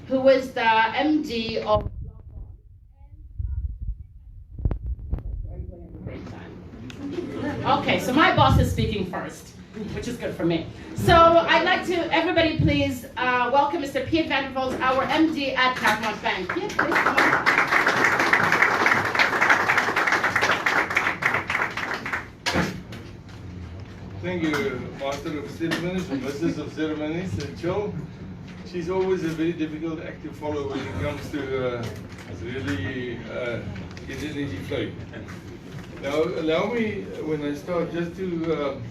who is the MD of. Okay, so my boss is speaking first, which is good for me. So I'd like to, everybody please welcome Mr. Piet van der Veld, our MD at Mwebantu Bank. Piet, please come on. Thank you, Master of Ceremonies and Mrs. of Ceremonies, and Joe. She's always a very difficult act to follow when it comes to really get energy flowing. Now, allow me, when I start, just to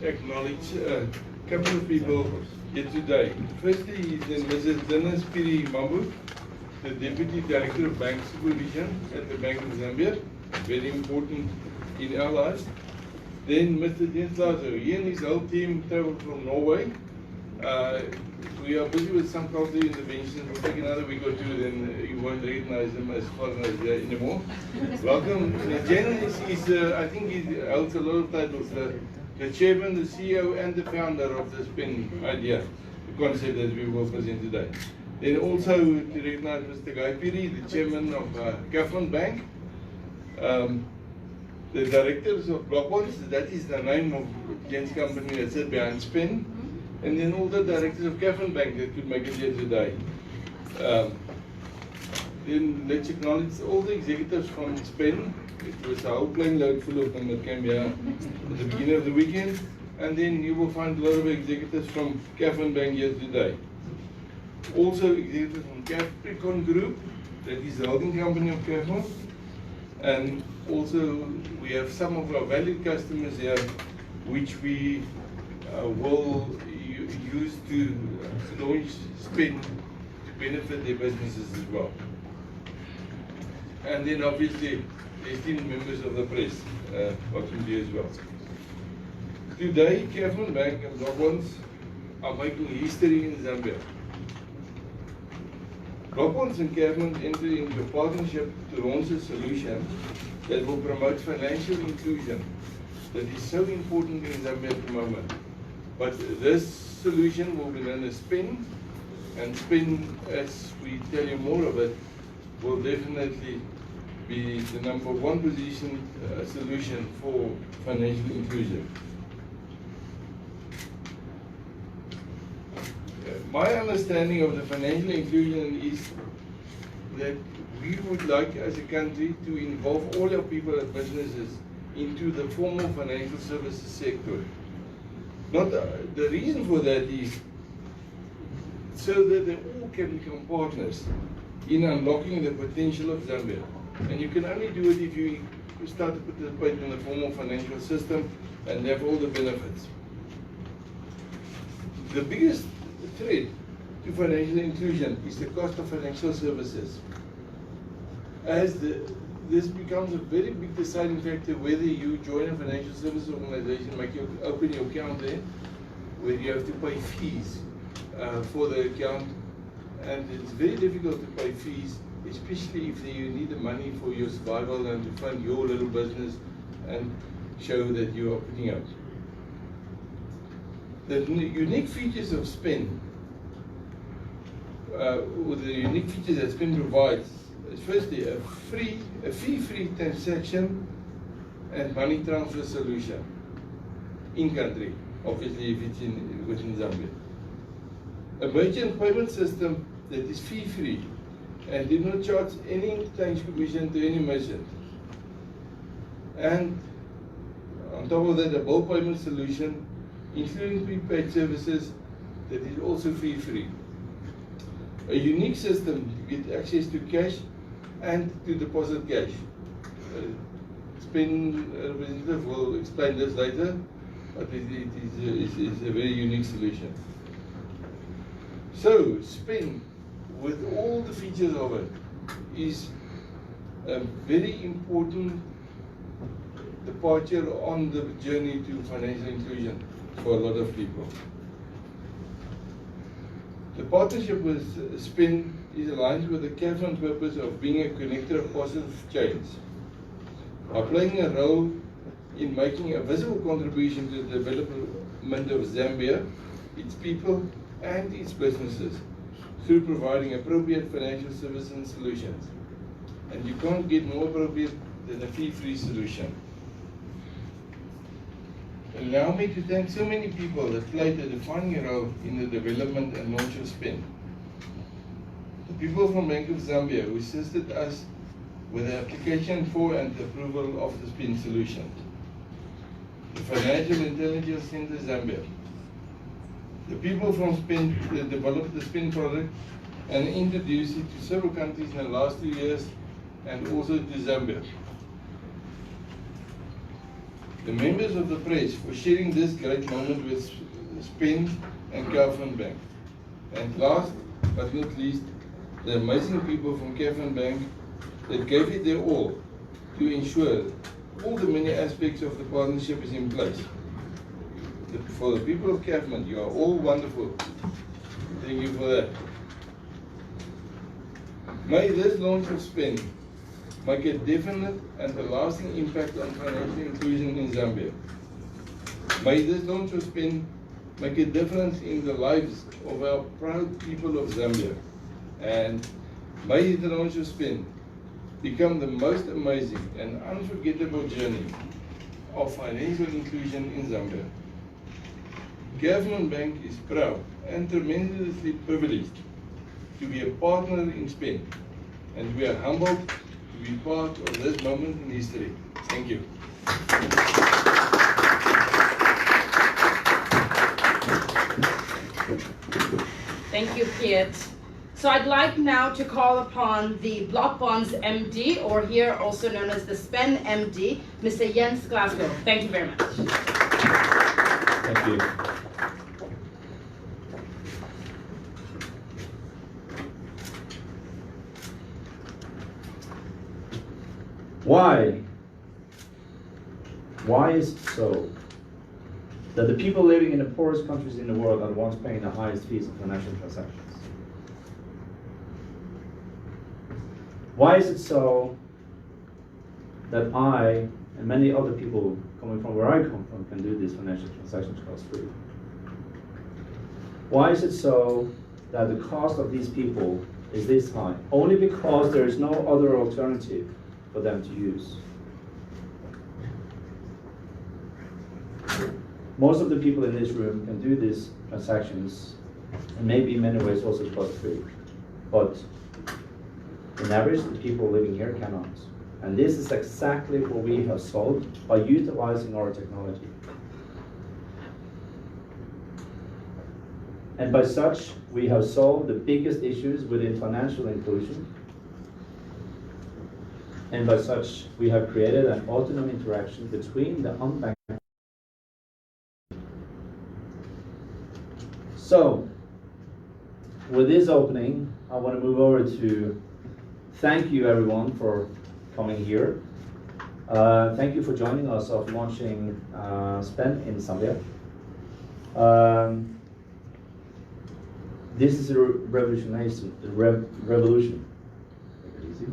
acknowledge a couple of people here today. Firstly is Mrs. Dennis Mwebantu, the Deputy Director of Bank Supervision at the Bank of Zambia, very important in our lives. Then Mr. Jens Lazo, he and his whole team traveled from Norway. We are busy with some cultural interventions. We'll take another week or two, then you won't recognize them as foreigners anymore. Welcome. Jen is I think he holds a lot of titles. The chairman, the CEO, and the founder of the SPENN idea, the concept that we will present today. Then also to recognize Mr. Guy Piri, the chairman of Mwebantu Bank. The directors of Blockbonds, that is the name of Jen's company that sits behind SPENN. And then all the directors of Mwebantu Bank that could make it here today. Then let's acknowledge all the executives from SPENN. It was a whole plane load full of them that came here at the beginning of the weekend. And then you will find a lot of executives from Mwebantu Bank here today. Also executives from Capricorn Group, that is the holding company of Mwebantu. And also we have some of our valued customers here, which we will use to launch SPENN to benefit their businesses as well. And then obviously the esteemed members of the press, welcome to you as well. Today, Mwebantu Bank and Blockbonds are making history in Zambia. Blockbonds and Mwebantu entered into a partnership to launch a solution that will promote financial inclusion that is so important in Zambia at the moment. But this solution will be known as SPENN, and SPENN, as we tell you more of it, will definitely be the #1 position solution for financial inclusion. My understanding of the financial inclusion is that we would like as a country to involve all our people and businesses into the formal financial services sector. The reason for that is so that they all can become partners in unlocking the potential of Zambia. And you can only do it if you start to participate in the formal financial system and have all the benefits. The biggest threat to financial inclusion is the cost of financial services. As this becomes a very big deciding factor whether you join a financial services organization, open your account there, where you have to pay fees for the account, and it's very difficult to pay fees, especially if you need the money for your survival and to fund your little business and show that you are putting out. The unique features of SPENN, or the unique features that SPENN provides, is firstly a fee-free transaction and money transfer solution in country, obviously if it's within Zambia. A merchant payment system that is fee-free and did not charge any exchange commission to any merchant. And on top of that, a bill payment solution, including prepaid services, that is also fee-free. A unique system to get access to cash and to deposit cash. SPENN representative will explain this later, but it is a very unique solution. So, SPENN, with all the features of it, is a very important departure on the journey to financial inclusion for a lot of people. The partnership with SPENN is aligned with the Mwebantu purpose of being a connector of positive change, by playing a role in making a visible contribution to the development of Zambia, its people, and its businesses through providing appropriate financial services and solutions. And you can't get more appropriate than a fee-free solution. Allow me to thank so many people that played a defining role in the development and launch of SPENN. The people from Bank of Zambia who assisted us with the application for and approval of the SPENN solution. The Financial Intelligence Center Zambia. The people from SPENN that developed the SPENN product and introduced it to several countries in the last 2 years and also to Zambia. The members of the press for sharing this great moment with SPENN and Government Bank. And last but not least, the amazing people from Government Bank that gave it their all to ensure all the many aspects of the partnership is in place. For the people of Government, you are all wonderful. Thank you for that. May this launch of SPENN make a definite and a lasting impact on financial inclusion in Zambia. May this launch of SPENN make a difference in the lives of our proud people of Zambia. And may the launch of SPENN become the most amazing and unforgettable journey of financial inclusion in Zambia. Government Bank is proud and tremendously privileged to be a partner in SPENN, and we are humbled to be part of this moment in history. Thank you. Thank you, Piet. So I'd like now to call upon the Block Bonds MD, or here also known as the SPENN MD, Mr. Jens Glasgow. Thank you very much. Thank you. Why is it so that the people living in the poorest countries in the world are the ones paying the highest fees on financial transactions? Why is it so that I and many other people coming from where I come from can do these financial transactions cost-free? Why is it so that the cost of these people is this high? Only because there is no other alternative for them to use. Most of the people in this room can do these transactions, and maybe in many ways also cost-free. But on average, the people living here cannot. And this is exactly what we have solved by utilizing our technology. And by such, we have solved the biggest issues within financial inclusion. And by such, we have created an autonomous interaction between the unbanked. So, with this opening, I want to move over to thank you everyone for coming here. Thank you for joining us of launching SPENN in Zambia. This is a revolution. Make it easy.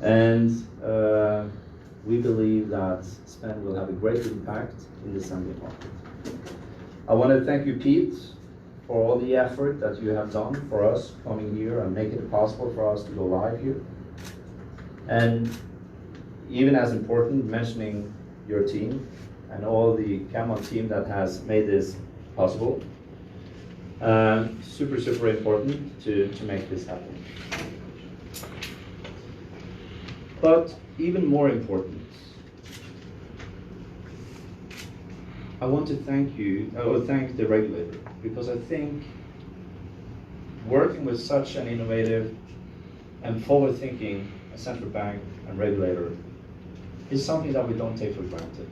And we believe that SPENN will have a great impact in the Zambian market. I want to thank you, Pete, for all the effort that you have done for us coming here and making it possible for us to go live here. And even as important, mentioning your team and all the Camel team that has made this possible. Super, super important to make this happen. But even more important, I want to thank the regulator, because I think working with such an innovative and forward-thinking central bank and regulator is something that we don't take for granted.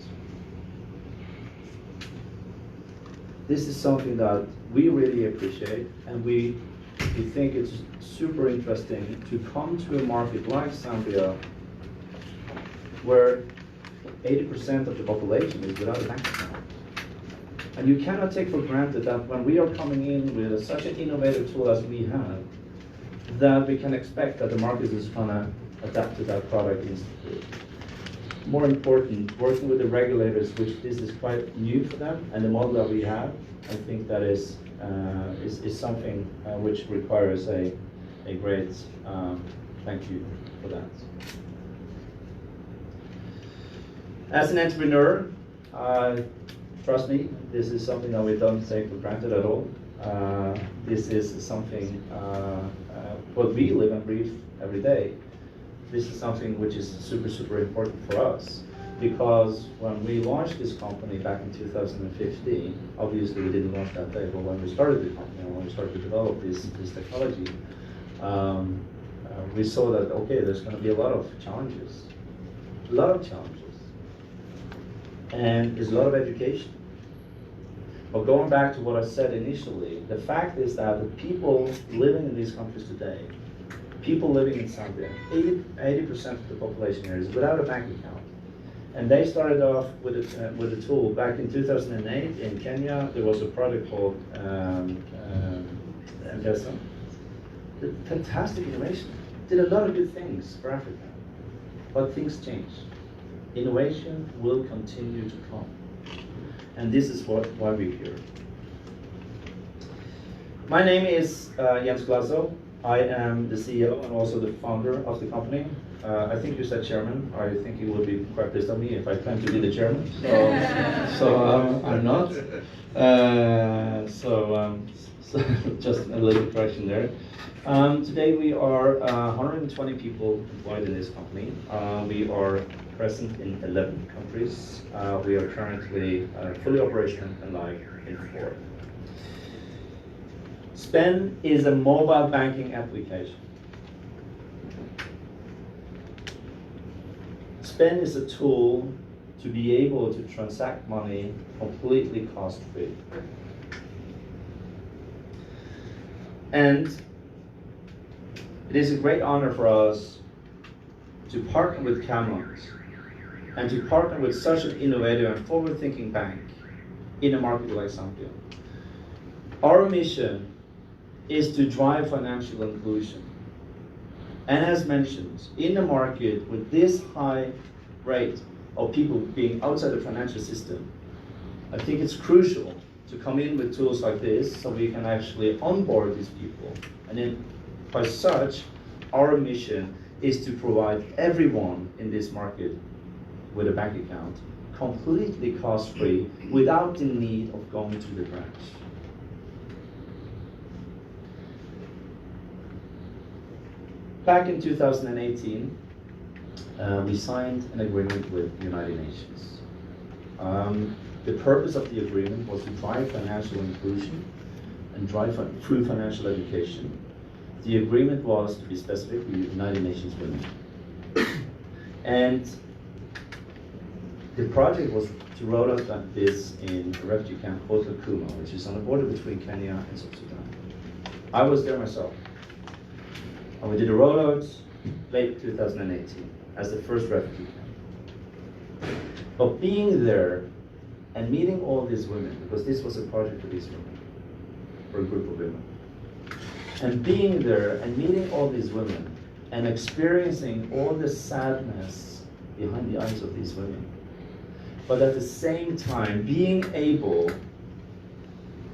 This is something that we really appreciate, and we think it's super interesting to come to a market like Zambia, where 80% of the population is without a bank account. And you cannot take for granted that when we are coming in with such an innovative tool as we have, that we can expect that the market is going to adapt to that product instantly. More important, working with the regulators, which this is quite new for them, and the model that we have, I think that is is something which requires a great thank you for that. As an entrepreneur, trust me, this is something that we don't take for granted at all. This is something what we live and breathe every day. This is something which is super, super important for us, because when we launched this company back in 2015, obviously we didn't launch that day, but when we started the company, when we started to develop this technology, we saw that, okay, there's going to be a lot of challenges, and there's a lot of education. But going back to what I said initially, the fact is that the people living in these countries today, people living in Zambia, 80% of the population here is without a bank account. And they started off with a tool. Back in 2008 in Kenya, there was a project called M-Pesa. Fantastic innovation. Did a lot of good things for Africa. But things change. Innovation will continue to come. And this is why we're here. My name is Jens Glasso. I am the CEO and also the founder of the company. I think you said chairman. I think you would be quite pissed on me if I claim to be the chairman. So I'm not. So just a little correction there. Today we are 120 people employed in this company. We are present in 11 countries. We are currently fully operational and live in 4. SPENN is a mobile banking application. SPENN is a tool to be able to transact money completely cost-free. And it is a great honor for us to partner with Camlons and to partner with such an innovative and forward-thinking bank in a market like Zambia. Our mission is to drive financial inclusion. And as mentioned, in a market with this high rate of people being outside the financial system, I think it's crucial to come in with tools like this so we can actually onboard these people. And then by such, our mission is to provide everyone in this market with a bank account completely cost-free without the need of going to the branch. Back in 2018, we signed an agreement with the United Nations. The purpose of the agreement was to drive financial inclusion and drive through financial education. The agreement was, to be specific, the United Nations Women. And the project was to roll out like this in a refugee camp called Kakuma, which is on the border between Kenya and South Sudan. I was there myself. And we did a rollout late 2018 as the first refugee camp. But being there and meeting all these women, because this was a project for these women, for a group of women, and being there and meeting all these women and experiencing all the sadness behind the eyes of these women, but at the same time being able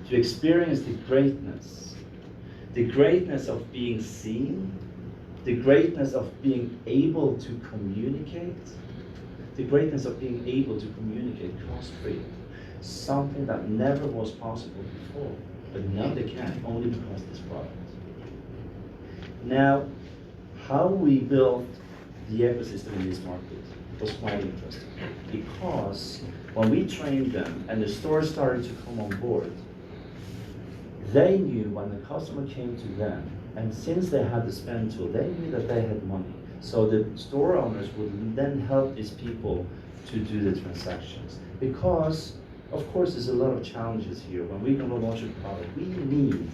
to experience the greatness of being seen, the greatness of being able to communicate, the greatness of being able to communicate cost-free, something that never was possible before, but now they can, only because of this product. Now, how we built the ecosystem in this market was quite interesting, because when we trained them and the stores started to come on board, they knew when the customer came to them, and since they had the SPENN tool, they knew that they had money. So the store owners would then help these people to do the transactions. Because, of course, there's a lot of challenges here. When we're going to launch a product, we need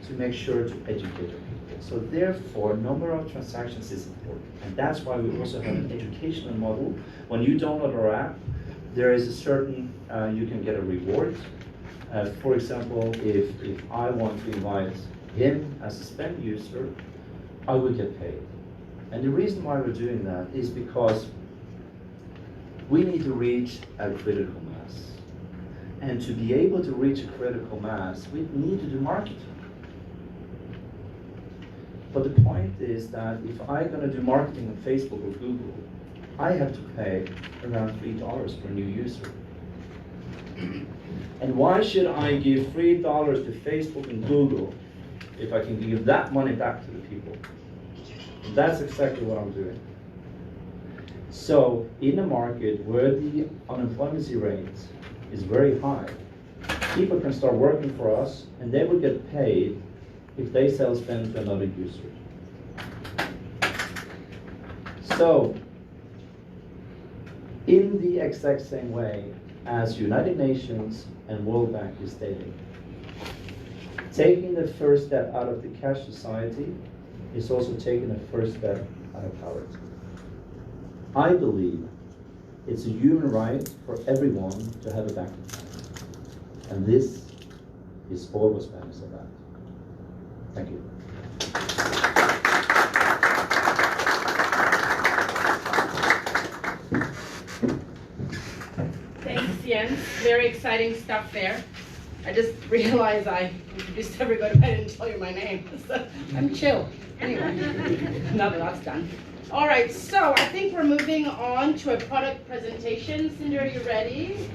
to make sure to educate our people. So therefore, number of transactions is important. And that's why we also have an educational model. When you download our app, there is a certain, you can get a reward. For example, if I want to invite him as a SPENN user, I would get paid. And the reason why we're doing that is because we need to reach a critical mass. And to be able to reach a critical mass, we need to do marketing. But the point is that if I'm going to do marketing on Facebook or Google, I have to pay around $3 per new user. And why should I give $3 to Facebook and Google if I can give that money back to the people? And that's exactly what I'm doing. So in a market where the unemployment rate is very high, people can start working for us and they will get paid if they sell SPENN to another user. So, in the exact same way as United Nations and World Bank is stating, taking the first step out of the cash society is also taking the first step out of poverty. I believe it's a human right for everyone to have a bank account. And this is all what SPENN is about. Thank you. Thanks, Jens. Very exciting stuff there. I just realized I introduced everybody, but I didn't tell you my name. So I'm chill. Anyway, now that that's done. All right, so I think we're moving on to a product presentation. Cinder, are you ready?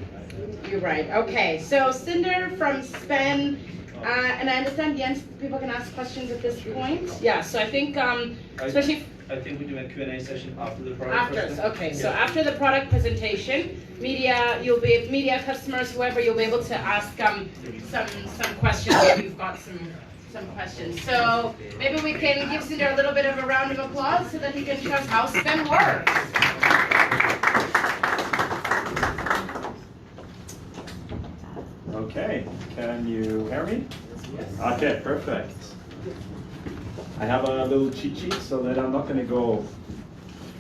You're right. Okay, so Cinder from SPENN, and I understand, Jens, people can ask questions at this point. Yeah, so I think, especially... I think we do a Q&A session after the product presentation. Okay, so after the product presentation, media customers, whoever, you'll be able to ask some questions if you've got some questions. So maybe we can give Cinder a little bit of a round of applause so that he can show us how SPENN works. Okay, can you hear me? Yes. Okay, perfect. I have a little cheat sheet so that I'm not going to go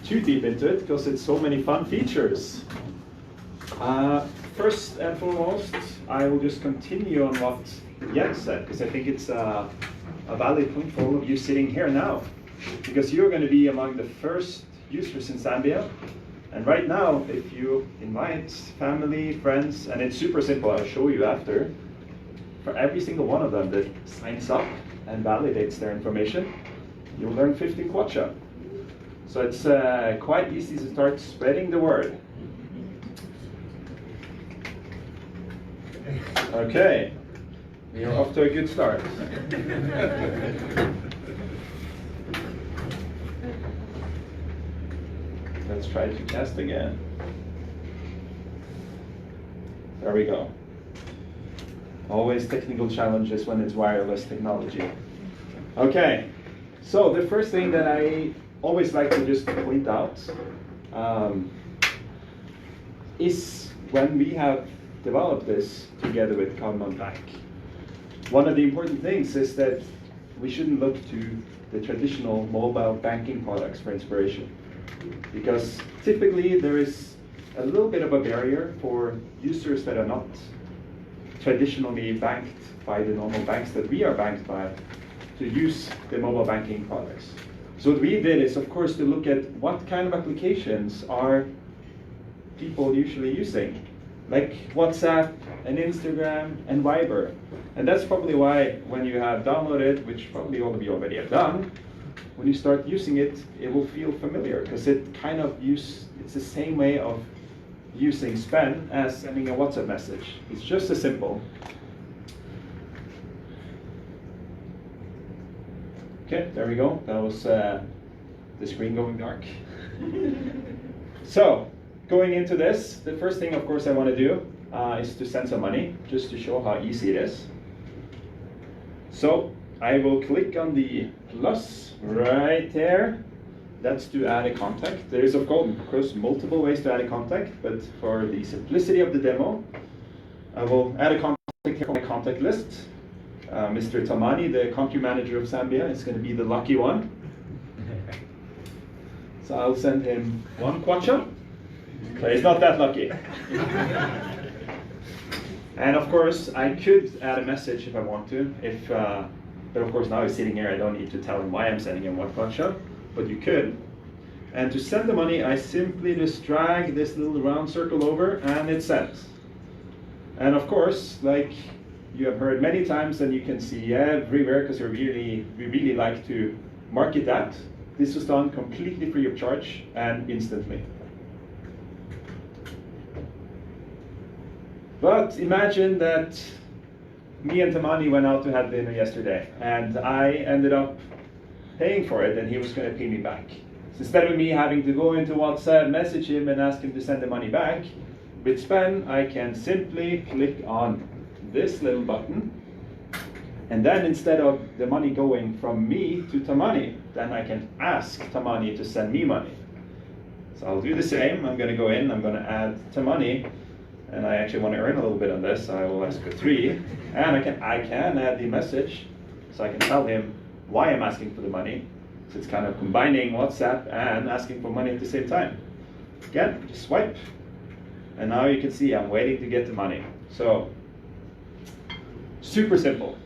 too deep into it because it's so many fun features. First and foremost, I will just continue on what Jens said because I think it's a valid point for all of you sitting here now, because you're going to be among the first users in Zambia. And right now, if you invite family, friends, and it's super simple, I'll show you after, for every single one of them that signs up and validates their information, you'll learn 15 kwacha. So it's quite easy to start spreading the word. Okay, you're off to a good start. Let's try to test again. There we go. Always technical challenges when it's wireless technology. Okay, so the first thing that I always like to just point out is when we have developed this together with Common Bank. One of the important things is that we shouldn't look to the traditional mobile banking products for inspiration, because typically there is a little bit of a barrier for users that are not traditionally banked by the normal banks that we are banked by to use the mobile banking products. So what we did is, of course, to look at what kind of applications are people usually using, like WhatsApp and Instagram and Viber. And that's probably why when you have downloaded, which probably all of you already have done, when you start using it, it will feel familiar because it kind of it's the same way of using SPENN as sending a WhatsApp message. It's just as simple. Okay, there we go. That was the screen going dark. So, going into this, the first thing, of course, I want to do is to send some money, just to show how easy it is. So, I will click on the plus right there. That's to add a contact. There is, of course, multiple ways to add a contact, but for the simplicity of the demo, I will add a contact here on my contact list. Mr. Tamani, the country manager of Zambia, is going to be the lucky one. So I'll send him 1 kwacha. So he's not that lucky. And of course, I could add a message if I want to. But of course, now he's sitting here. I don't need to tell him why I'm sending him 1 kwacha. But you could. And to send the money, I simply just drag this little round circle over, and it sends. And of course, like you have heard many times and you can see everywhere, because we really like to market that. This was done completely free of charge and instantly. But imagine that me and Tamani went out to have dinner yesterday, and I ended up paying for it, and he was going to pay me back. So instead of me having to go into WhatsApp, message him, and ask him to send the money back, with SPENN, I can simply click on this little button, and then instead of the money going from me to Tamani, then I can ask Tamani to send me money. So I'll do the same. I'm going to go in, I'm going to add Tamani, and I actually want to earn a little bit on this. I will ask for 3, and I can add the message, so I can tell him why I'm asking for the money. So it's kind of combining WhatsApp and asking for money at the same time. Again, just swipe, and now you can see I'm waiting to get the money. So super simple.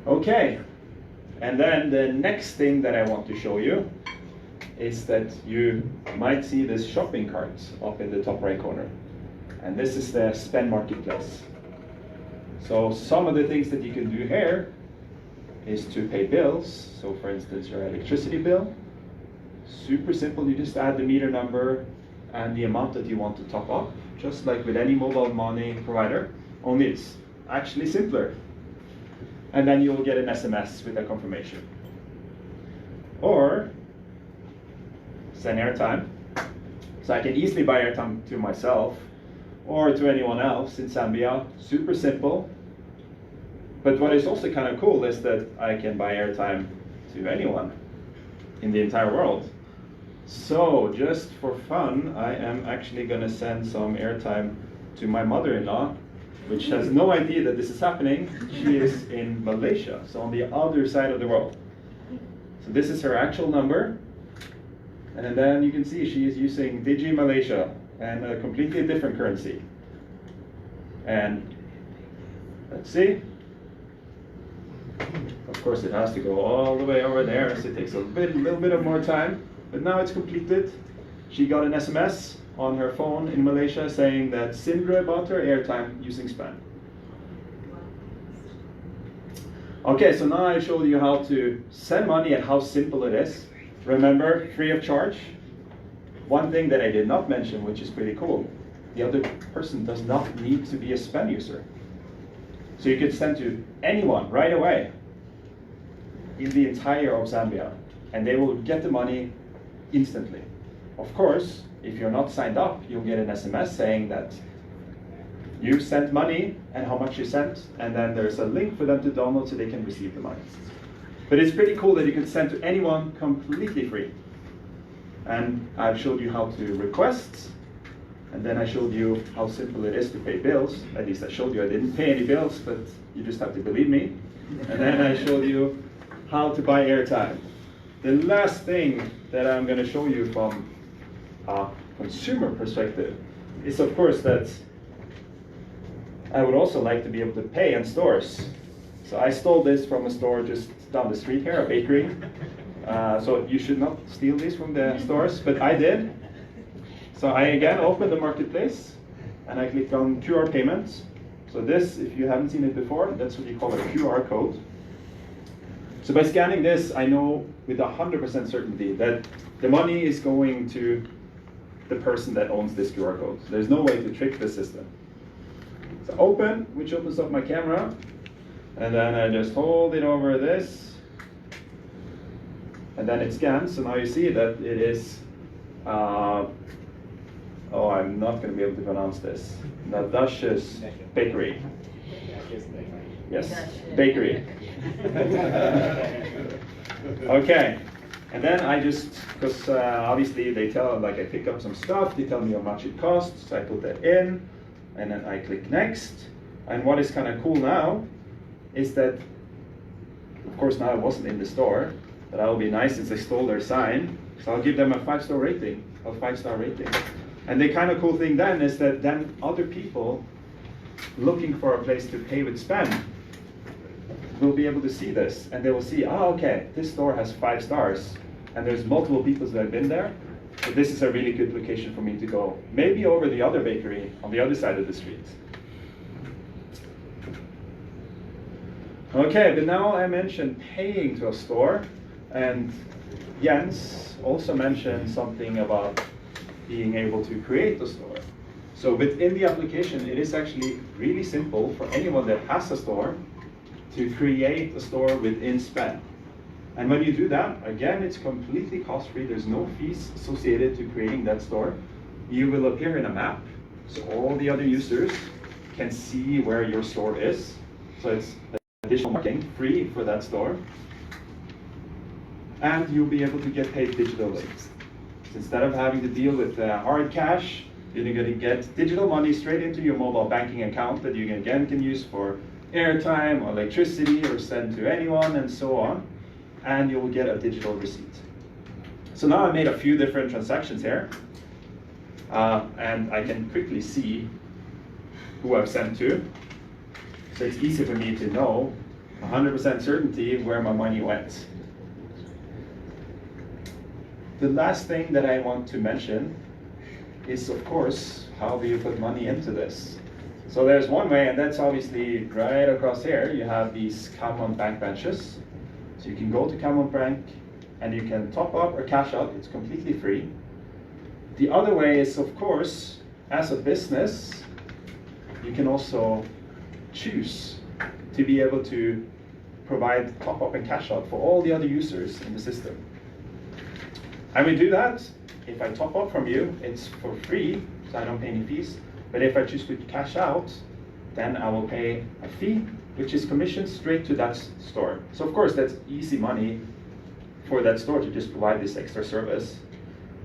Okay, and then the next thing that I want to show you is that you might see this shopping cart up in the top right corner. And this is the SPENN marketplace. So some of the things that you can do here is to pay bills. So for instance, your electricity bill. Super simple, you just add the meter number and the amount that you want to top up, just like with any mobile money provider, only it's actually simpler. And then you will get an SMS with a confirmation. Or send airtime. So I can easily buy airtime to myself or to anyone else in Zambia. Super simple. But what is also kind of cool is that I can buy airtime to anyone in the entire world. So just for fun, I am actually going to send some airtime to my mother-in-law, which has no idea that this is happening. She is in Malaysia, so on the other side of the world. So this is her actual number. And then you can see she is using Digi Malaysia and a completely different currency. And let's see. Of course, it has to go all the way over there, so it takes a little bit of more time. But now it's completed. She got an SMS on her phone in Malaysia saying that Sindre bought her airtime using SPENN. Okay, so now I showed you how to send money and how simple it is. Remember, free of charge. One thing that I did not mention, which is pretty cool, the other person does not need to be a SPENN user. So you could send to anyone right away in the entire of Zambia, and they will get the money instantly. Of course, if you're not signed up, you'll get an SMS saying that you sent money and how much you sent, and then there's a link for them to download so they can receive the money. But it's pretty cool that you can send to anyone completely free. And I've showed you how to request, and then I showed you how simple it is to pay bills. At least I showed you I didn't pay any bills, but you just have to believe me. And then I showed you how to buy airtime. The last thing that I'm going to show you from a consumer perspective is, of course, that I would also like to be able to pay in stores. So I stole this from a store just down the street here, a bakery. So you should not steal these from the stores, but I did. So I again opened the marketplace and I clicked on QR payments. So this, if you haven't seen it before, that's what you call a QR code. So by scanning this, I know with 100% certainty that the money is going to the person that owns this QR code. So there's no way to trick the system. So open, which opens up my camera, and then I just hold it over this, and then it scans. So now you see that it is, oh, I'm not going to be able to pronounce this. Nadash's Bakery. Yes, bakery. Okay, and then I just, because obviously they tell, like I pick up some stuff, they tell me how much it costs, so I put that in, and then I click next. And what is kind of cool now is that, of course now I wasn't in the store, but that will be nice since I stole their sign, so I'll give them a 5-star rating, And the kind of cool thing then is that then other people looking for a place to pay with SPENN will be able to see this, and they will see, oh, okay, this store has 5 stars, and there's multiple people that have been there, So this is a really good location for me to go. Maybe over the other bakery on the other side of the street. Okay, but now I mentioned paying to a store, and Jens also mentioned something about being able to create a store. So within the application, it is actually really simple for anyone that has a store to create a store within SPENN. And when you do that, again, it's completely cost-free. There's no fees associated to creating that store. You will appear in a map, so all the other users can see where your store is. So it's additional marketing, free for that store. And you'll be able to get paid digitally. So instead of having to deal with hard cash, you're going to get digital money straight into your mobile banking account that you again can use for airtime or electricity or send to anyone and so on. And you will get a digital receipt. So now I made a few different transactions here. And I can quickly see who I've sent to. So it's easy for me to know 100% certainty where my money went. The last thing that I want to mention is, of course, how do you put money into this? So there's one way, and that's obviously right across here. You have these common bank branches. So you can go to Common Bank and you can top up or cash out. It's completely free. The other way is, of course, as a business, you can also choose to be able to provide top up and cash out for all the other users in the system. I will do that. If I top up from you, it's for free, so I don't pay any fees. But if I choose to cash out, then I will pay a fee, which is commissioned straight to that store. So of course, that's easy money for that store to just provide this extra service.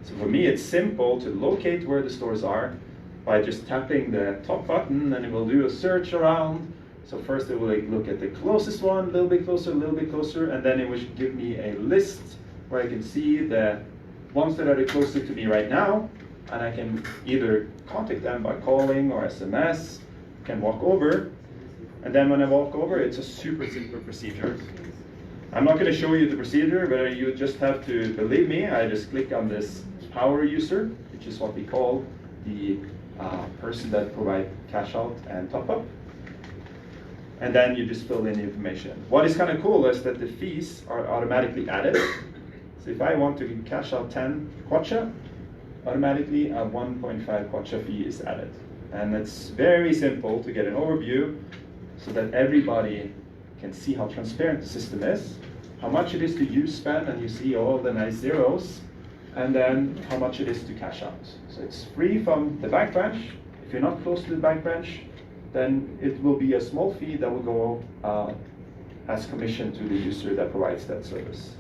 So for me, it's simple to locate where the stores are by just tapping the top button, and it will do a search around. So first it will look at the closest one, a little bit closer, and then it will give me a list where I can see the ones that are the closest to me right now, and I can either contact them by calling or SMS, can walk over, and then when I walk over, it's a super simple procedure. I'm not going to show you the procedure, but you just have to believe me. I just click on this power user, which is what we call the person that provides cash out and top up. And then you just fill in the information. What is kind of cool is that the fees are automatically added. So if I want to cash out 10 kwacha, automatically a 1.5 kwacha fee is added. And it's very simple to get an overview so that everybody can see how transparent the system is, how much it is to use SPENN, and you see all the nice zeros, and then how much it is to cash out. So it's free from the bank branch. If you're not close to the bank branch, then it will be a small fee that will go as commission to the user that provides that service.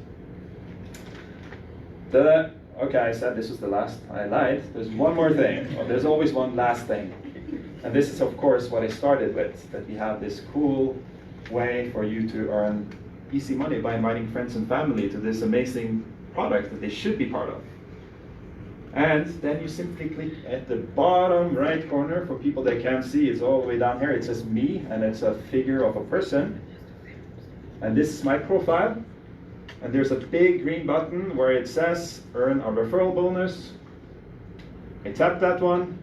Okay, I said this was the last. I lied. There's one more thing. Well, there's always one last thing. And this is, of course, what I started with, that we have this cool way for you to earn easy money by inviting friends and family to this amazing product that they should be part of. And then you simply click at the bottom right corner. For people that can't see, it's all the way down here. It says me, and it's a figure of a person. And this is my profile. And there's a big green button where it says earn a referral bonus. I tap that one.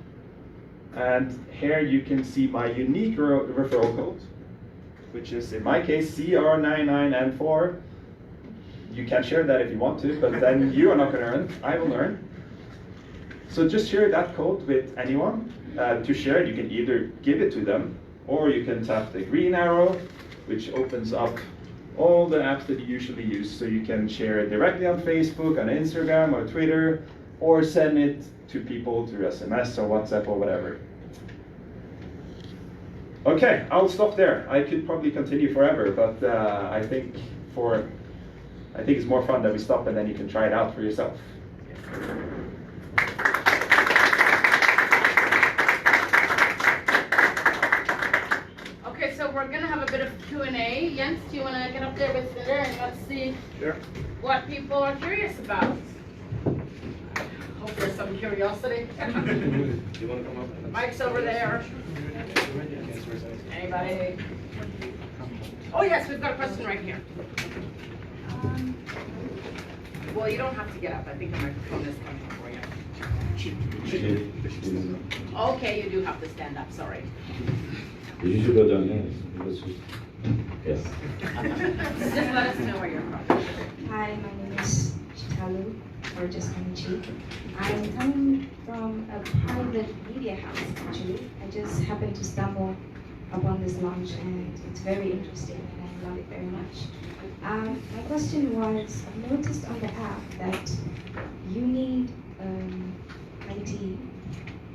And here you can see my unique referral code, which is in my case CR99N4. You can share that if you want to, but then you are not going to earn. I will earn. So just share that code with anyone. To share it, you can either give it to them, or you can tap the green arrow, which opens up all the apps that you usually use. So you can share it directly on Facebook, on Instagram, or Twitter, or send it to people through SMS or WhatsApp or whatever. Okay, I'll stop there. I could probably continue forever, but I think it's more fun that we stop and then you can try it out for yourself. Okay, so we're gonna have a bit of Q&A. Jens, do you want to get up there with Cinder and let's see what people are curious about? Hope there's some curiosity. Do you want to come up? The mic's over there. Anybody? Oh yes, we've got a question right here. Well, you don't have to get up. I think the microphone is coming for you. Okay, you do have to stand up, sorry. You should go down there. Yes. Just let us know where you're from. Hi, my name is Chitalu, or just Chi. I'm coming from a private media house, actually. I just happened to stumble upon this launch, and it's very interesting, and I love it very much. My question was, I've noticed on the app that you need IT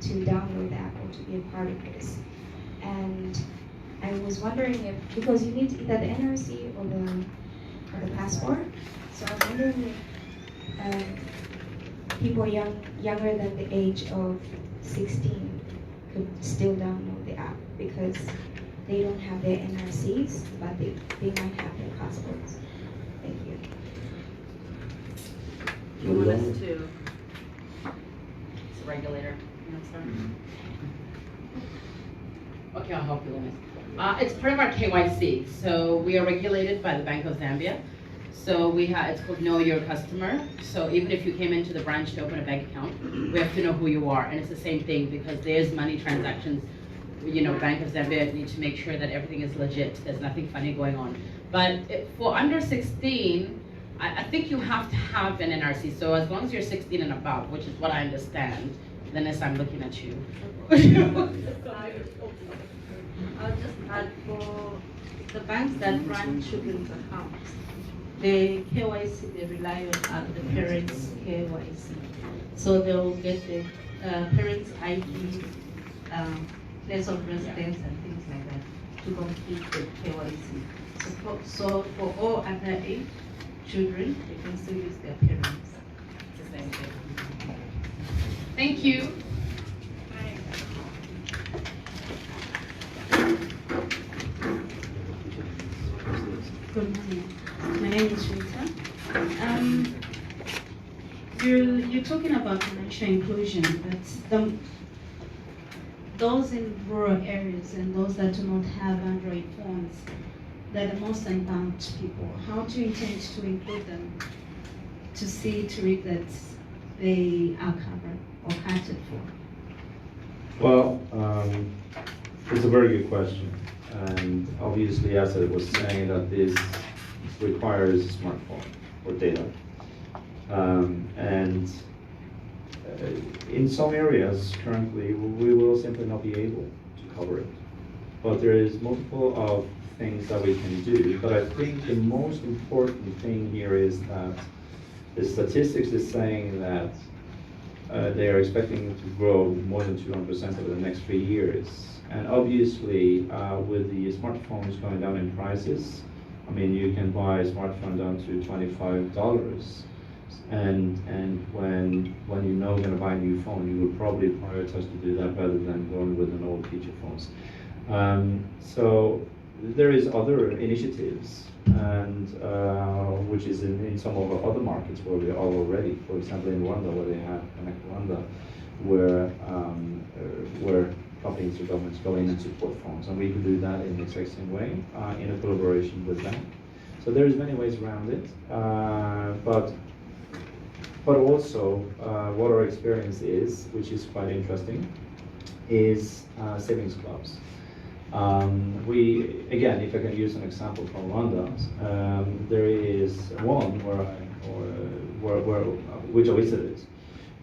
to download the app or to be a part of this. And I was wondering if, because you need either the NRC or the passport, so I'm wondering if people younger than the age of 16 could still download the app because they don't have their NRCs, but they might have their passports. Thank you. You want us to, it's a regulator, you know, sir? Okay, I'll help you with it. It's part of our KYC. So we are regulated by the Bank of Zambia. So we have, it's called Know Your Customer. So even if you came into the branch to open a bank account, we have to know who you are. And it's the same thing because there's money transactions. You know, Bank of Zambia need to make sure that everything is legit. There's nothing funny going on. But for under 16, I think you have to have an NRC. So as long as you're 16 and above, which is what I understand, then as I'm looking at you. I'll just add for the banks that run children's accounts, the KYC they rely on the parents' KYC. So they'll get the parents' ID, place of residence and things like that to complete the KYC. So for all underage children, they can still use their parents. It's the same thing. Thank you. Good morning. My name is Rita. You're talking about financial inclusion, but those in rural areas and those that do not have Android phones, they're the most unbanked people. How do you intend to include them to see to it that they are covered or catered for? Well, it's a very good question. And obviously, as I was saying, that this requires a smartphone or data. And in some areas, currently, we will simply not be able to cover it. But there is multiple of things that we can do. But I think the most important thing here is that the statistics is saying that they are expecting to grow more than 200% over the next 3 years. And obviously, with the smartphones going down in prices, I mean, you can buy a smartphone down to $25. And when you know you're going to buy a new phone, you would probably prioritize to do that rather than going with an old feature phones. So there is other initiatives, and which is in some of our other markets where we are already. For example, in Rwanda, where they have Connect Rwanda, where companies or governments go in and support phones, and we can do that in the exact same way in a collaboration with them. So there's many ways around it, but also what our experience is, which is quite interesting, is savings clubs. We, again, if I can use an example from Rwanda, there is one which I visited,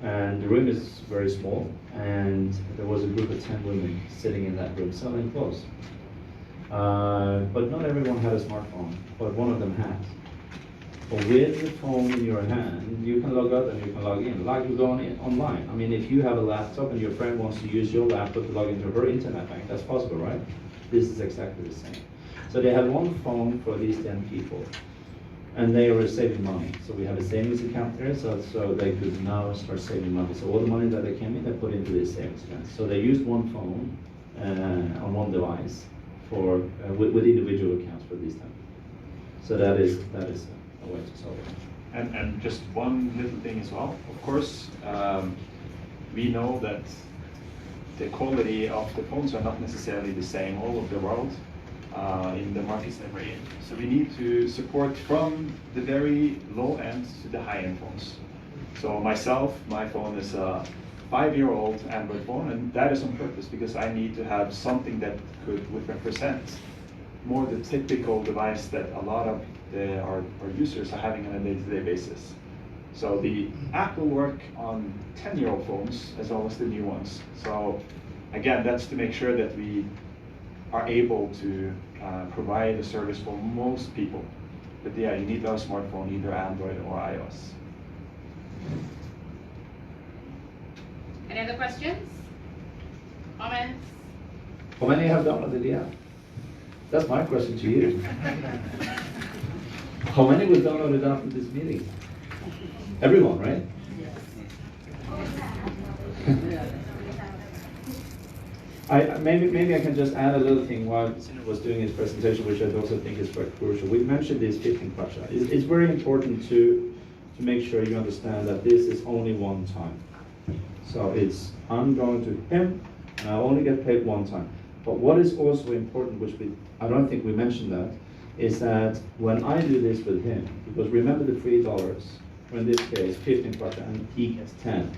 and the room is very small, and there was a group of 10 women sitting in that room selling clothes. But not everyone had a smartphone, but one of them had. But with the phone in your hand, you can log out and you can log in, like you go online. I mean, if you have a laptop and your friend wants to use your laptop to log into her internet bank, that's possible, right? This is exactly the same. So they have one phone for these 10 people, and they are saving money. So we have a savings account there, so they could now start saving money. So all the money that they came in, they put into this savings account. So they used one phone on one device for with individual accounts for these 10 people. So that is a way to solve it. And just one little thing as well. Of course, we know that the quality of the phones are not necessarily the same all over the world in the markets that we're in. So we need to support from the very low end to the high end phones. So myself, my phone is a 5-year-old Android phone, and that is on purpose because I need to have something that would represent more the typical device that a lot of our users are having on a day-to-day basis. So the app will work on 10-year-old phones as well as the new ones. So again, that's to make sure that we are able to provide a service for most people. But yeah, you need a smartphone, either Android or iOS. Any other questions? Comments? How many have downloaded the app? That's my question to you. How many will download it after this meeting? Everyone, right? Maybe I can just add a little thing while Sinner was doing his presentation, which I also think is quite crucial. We mentioned this 15 kwacha. It's very important to make sure you understand that this is only one time. So I'm going to him, and I'll only get paid one time. But what is also important, which I don't think we mentioned that, is that when I do this with him, because remember the $3, or in this case 15 kwacha, and he gets 10.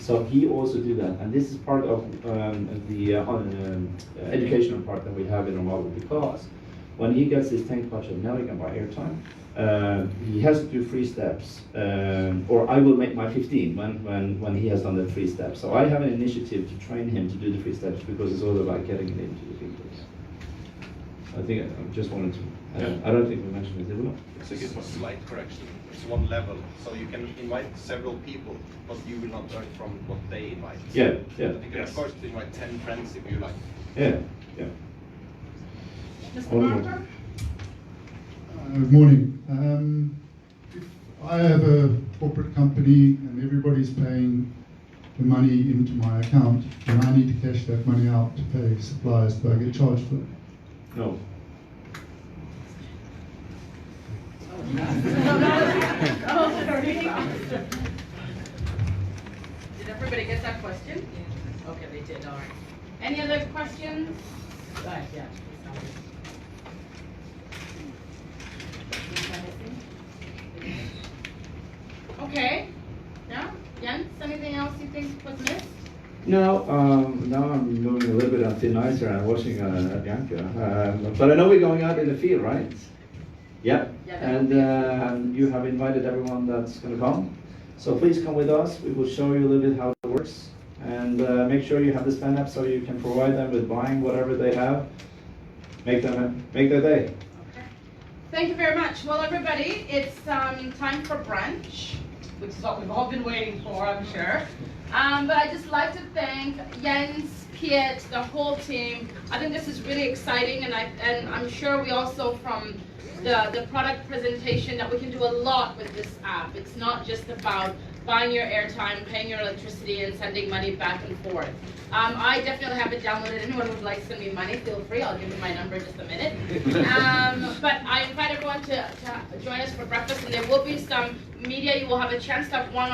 So he also do that, and this is part of the educational part that we have in our model, because when he gets his 10 kwacha, now he can buy airtime. He has to do 3 steps, or I will make my 15 when he has done the 3 steps. So I have an initiative to train him to do the 3 steps because it's all about getting it into the fingers. I think I just wanted to. I don't think we mentioned it, did we not? It's a slight correction. It's one level, so you can invite several people, but you will not earn from what they invite. Yeah. You can of course invite 10 friends if you like. Yeah. Mr. Barker? Good morning. If I have a corporate company and everybody's paying the money into my account, and I need to cash that money out to pay suppliers, do I get charged for it? No. Did everybody get that question? Okay, they did, all right. Any other questions? Right, yeah. Okay, yeah, Jens, anything else you think was missed? No, now I'm moving a little bit on thin ice here and watching Bianca. But I know we're going out in the field, right? Yeah. And you have invited everyone that's going to come. So please come with us. We will show you a little bit how it works. And make sure you have the SPENN app so you can provide them with buying whatever they have. Make their day. Okay. Thank you very much. Well, everybody, it's time for brunch, which is what we've all been waiting for, I'm sure. But I'd just like to thank Jens, Piet, the whole team. I think this is really exciting, and I'm sure we also, from the product presentation, that we can do a lot with this app. It's not just about buying your airtime, paying your electricity, and sending money back and forth. I definitely have it downloaded. Anyone who would like to send me money, feel free. I'll give you my number in just a minute. But I invite everyone to join us for breakfast, and there will be some media. You will have a chance to have one